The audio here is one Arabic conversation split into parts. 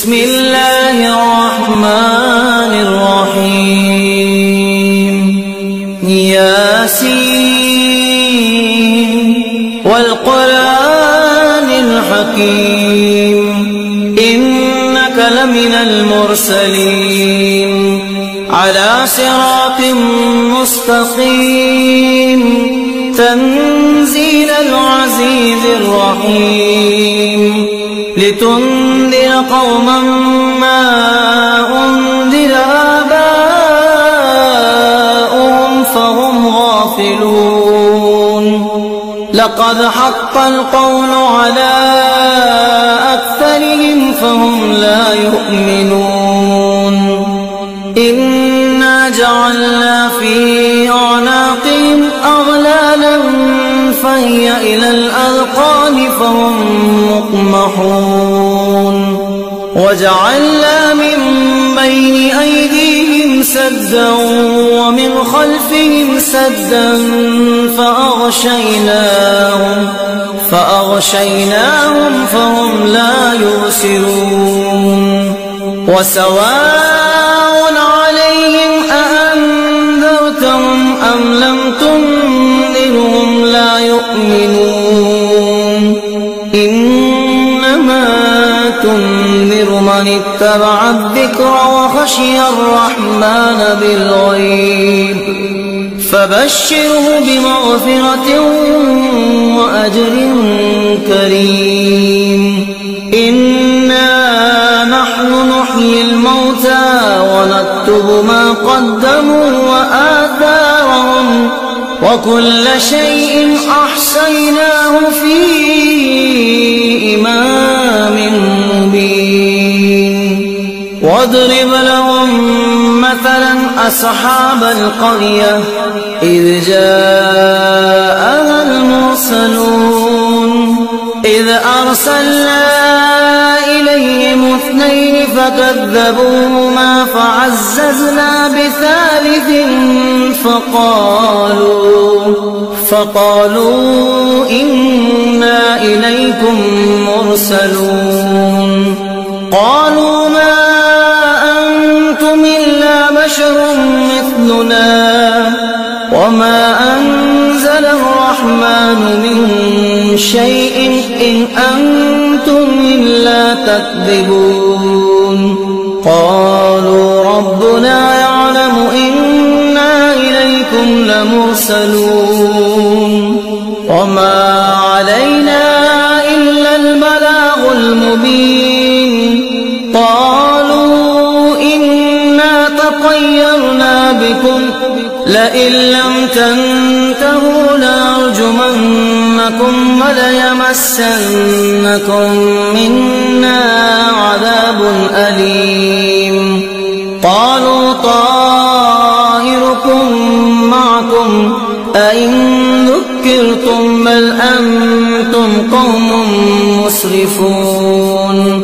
بسم الله الرحمن الرحيم ياسين والقرآن الحكيم إنك لمن المرسلين على صراط مستقيم تنزيل العزيز الرحيم لتنذر قوما ما أنذر آباؤهم فهم غافلون لقد حق القول على أكثرهم فهم لا يؤمنون إنا جعلنا في أعناقهم أغلالا فهي إلى الأذقان فهم مقمحون وجعلنا من بين أيديهم سدا ومن خلفهم سدا فأغشيناهم فهم لا يبصرون وسواء عليهم أأنذرتهم أم لم تنذرهم لا يؤمنون إنما تنذر من اتبع الذكر وخشي الرحمن بالغيب فبشره بمغفرة وأجر كريم إنا نحن نحيي الموتى ونكتب ما قدموا وآثارهم وكل شيء أحصيناه في إمام مبين واضرب لهم مثلا أصحاب القرية إذ جاءها المرسلون إذ أرسلنا إليهم 2 فكذبوهما فعززنا بثالث فقالوا إنا إليكم مرسلون قالوا ما أنتم إلا بشر مثلنا وما أنزل الرحمن من شيء إن أنتم إلا تكذبون قالوا ربنا يعلم إنا إليكم لمرسلون وما علينا إلا البلاغ المبين قالوا إنا تطيرنا بكم لئن لم تنتهوا لنرجمنكم وليمسنكم منا عذاب أليم قالوا طائركم معكم أئن ذكرتم بل أنتم قوم مسرفون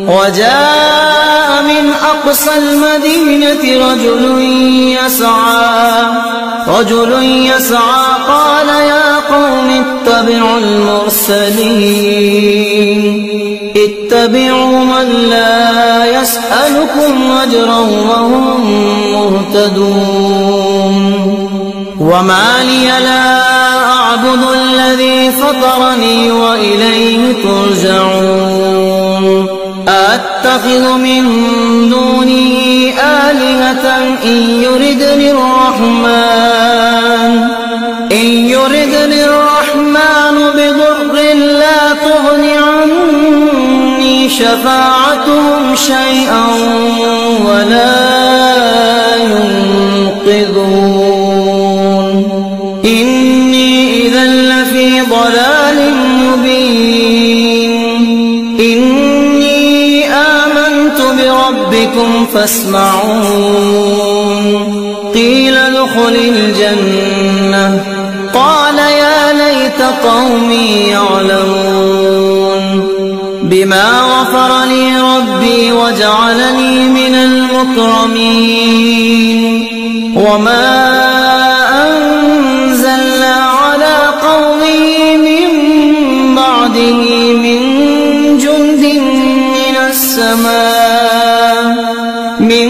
وجاء من أقصى المدينة رجل يسعى قال يا قوم اتبعوا المرسلين اتبعوا من لا يسألكم أجرا وهم مهتدون وما لي لا أعبد الذي فطرني وإليه ترجعون أتخذ من دونه آلهة إن يردني الرحمن بضر لا تغن عني شفاعتهم شيئا ولا ينقذون إني إذا لفي ضلال مبين بربكم فاسمعون قيل ادخل الجنة قال يا ليت قومي يعلمون بما غفر لي ربي وجعلني من المكرمين وما أنزلنا على قومه من بعده من جند من السماء السماء من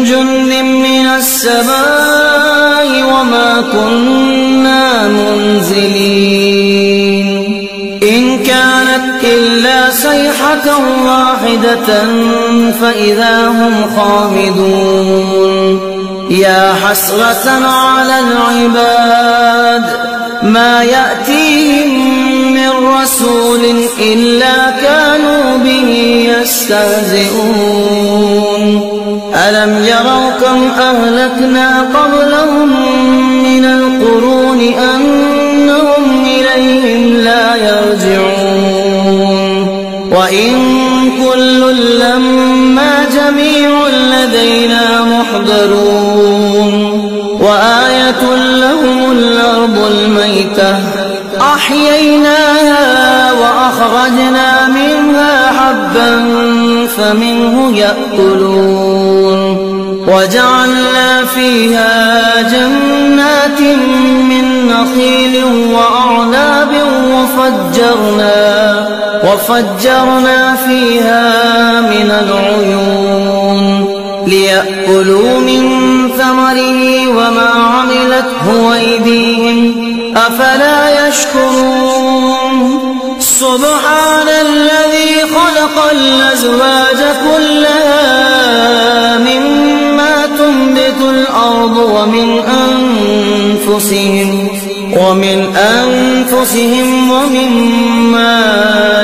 جند من السماء وما كنا منزلين إن كانت إلا صيحة واحدة فإذا هم خامدون يا حسرة على العباد ما يأتيهم من رسول إلا كانوا به يستهزئون ألم يروا كم أهلكنا قبلهم من القرون أنهم إليهم لا يرجعون وإن كل لما جميع لدينا محضرون وآية لهم الأرض الميتة أحييناها وأخرجنا منها حبا فمنه يأكلون وجعلنا فيها جنات من نخيل وأعناب وفجرنا فيها من العيون ليأكلوا من ثمره وما عملته أيديهم أفلا يشكرون سبحان الذي خلق الأزواج كلها مما تنبت الأرض ومن أنفسهم ومما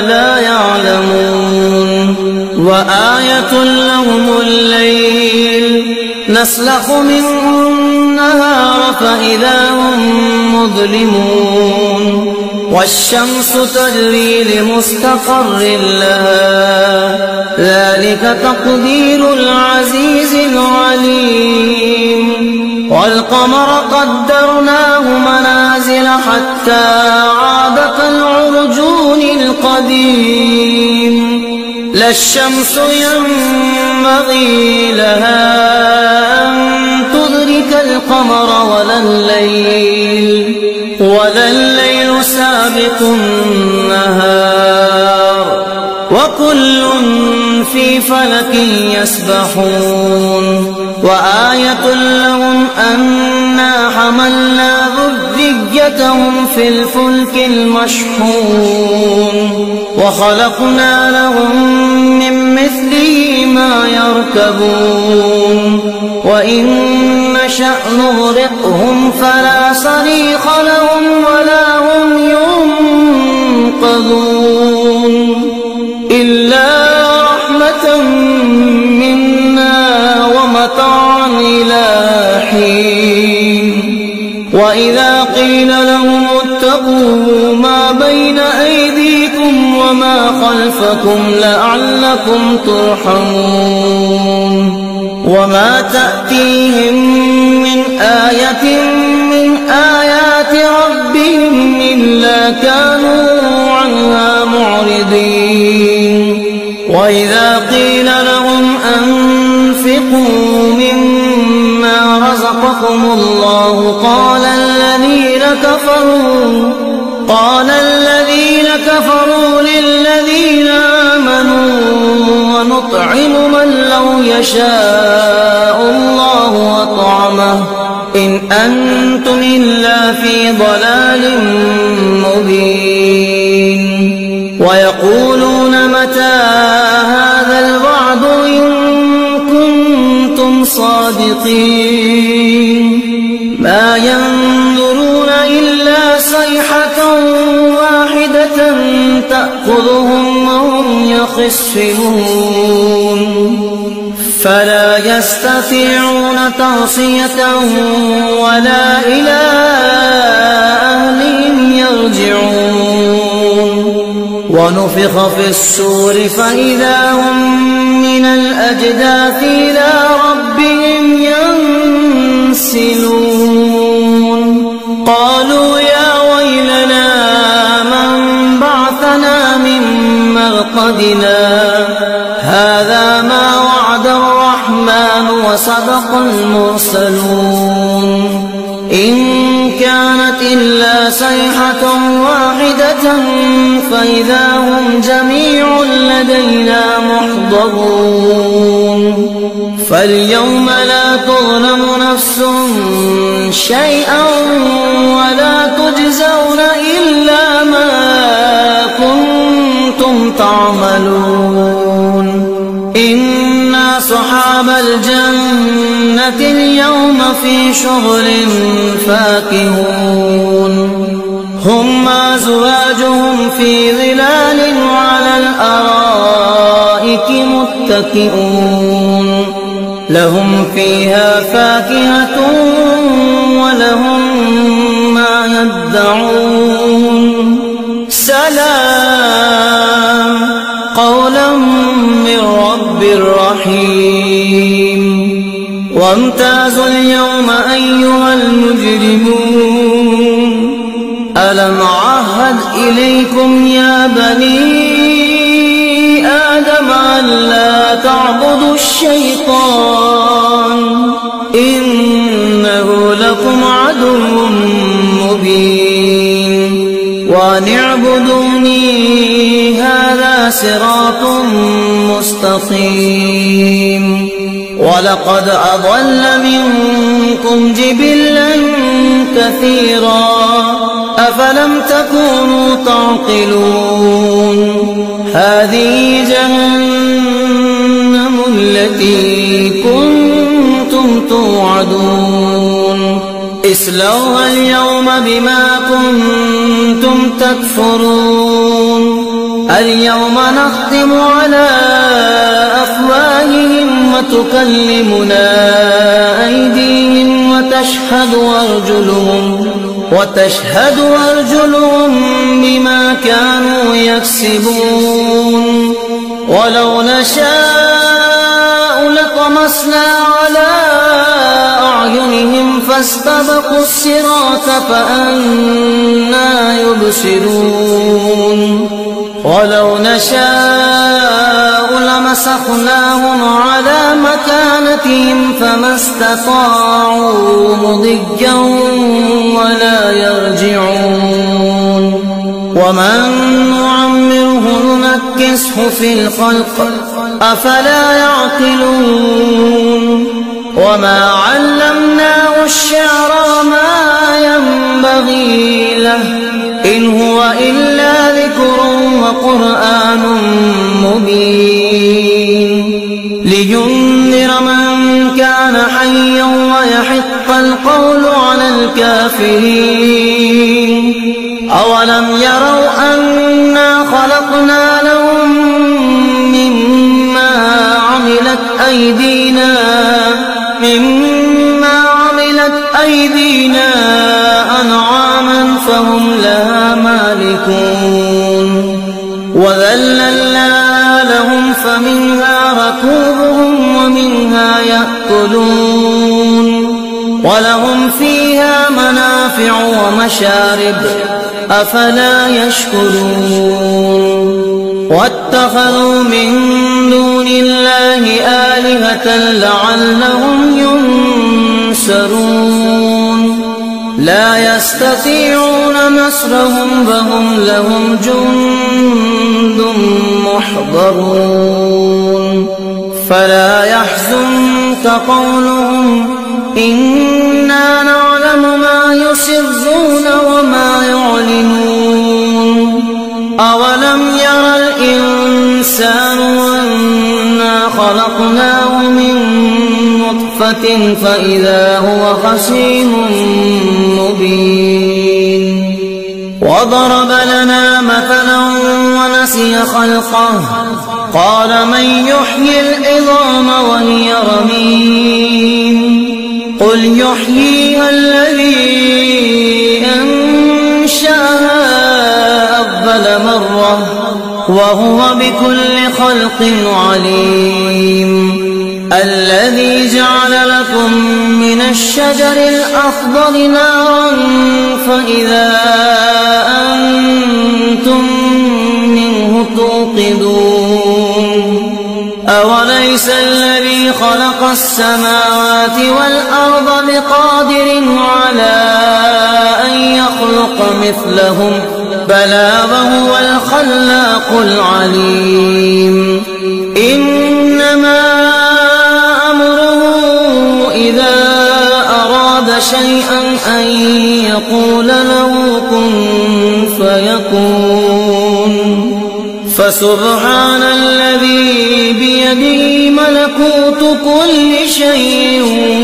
لا يعلمون وآية لهم الليل نسلخ منه النهار فإذا هم مظلمون والشمس تجري لمستقر لها ذلك تقدير العزيز العليم والقمر قدرناه منازل حتى عاد كالعرجون القديم لا الشمس ينبغي لها أن تدرك القمر ولا الليل سابق النهار وكل في فلك يسبحون وآية لهم أنا حملنا ذريتهم في الفلك المشحون وخلقنا لهم من مثله ما يركبون وإن نشأ نغرقهم فلا صريخ لهم ولا هم ينقذون إلا رحمة منا ومتاعا إلى حين وإذا قيل لهم اتقوا ما بين أيديكم وما خلفكم لعلكم ترحمون وما تأتيهم من آية من آيات ربهم إلا كانوا عنها معرضين وإذا قيل لهم أنفقوا مما رزقكم الله قال الذين كفروا للذين آمنوا ونطعم من لو يشاء الله أطعمه إن أنتم إلا في ضلال مبين ويقولون متى هذا الوعد إن كنتم صادقين ما ينظرون إلا صيحة واحدة تأخذهم وهم يخصمون فلا يستطيعون توصية ولا إلى أهلهم يرجعون ونفخ في الصور فإذا هم من الأجداث إلى ربهم ينسلون قالوا يا ويلنا من بعثنا من مرقدنا هذا ما وعد الرحمن وصدق المرسلون إن كانت إلا صيحة واحدة فإذا هم جميع لدينا محضرون فاليوم لا تظلم نفس شيئا ولا تجزون إلا ما كنتم تعملون إن أصحاب الجنة اليوم في شغل فاكهون هم وأزواجهم في ظلال على الأرائك متكئون لهم فيها فاكهة ولهم ما يدعون سلام قولا من رب رحيم وامتازوا اليوم أيها المجرمون ألم أعهد إليكم يا بني آدم ألا تعبدوا الشيطان إنه لكم عدو مبين وأن اعبدوني هذا صراط مستقيم ولقد أضل منكم جبلا كثيرا أفلم تكونوا تعقلون هذه جهنم التي كنتم توعدون اصلوها اليوم بما كنتم تكفرون اليوم نختم على أفواههم وتكلمنا أيديهم وتشهد أرجلهم بما كانوا يكسبون ولو نشاء لطمسنا على أعينهم فاستبقوا الصراط فأنى يبصرون ولو نشاء لمسخناهم على مكانتهم فما استطاعوا مضيا ولا يرجعون ومن نعمره ننكسه في الخلق أفلا يعقلون وما علمناه الشعر وما ينبغي له إن هو إلا ذكر وقرآن مبين لينذر من كان حيا ويحق القول على الكافرين أولم يروا أنا خلقنا لهم مما عملت أيدينا أنعاما فهم لها مالكون وذللنا لهم فمنها ركوبهم ومنها يأكلون ولهم فيها منافع ومشارب أفلا يشكرون واتخذوا من دون الله آلهة لعلهم ينصرون لا يستطيعون نصرهم وهم لهم جند محضرون فلا يحزنك قولهم إنا نعلم ما يسرون وما يعلنون أولم ير الإنسان أنا خلقناه من نطفة فإذا هو خصيم مبين وضرب لنا مثلا ونسي خلقه قال من يحيي العظام وهي رميم قل يحييها الذي أنشأها أول مرة وهو بكل خلق عليم الذي جعل لكم من الشجر الأخضر نارا فإذا أنتم منه توقدون أوليس الذي خلق السماوات والأرض بقادر على مثلهم بلى وهو الخلاق العليم إنما أمره إذا أراد شيئا أن يقول له كن فيكون فسبحان الذي بيده ملكوت كل شيء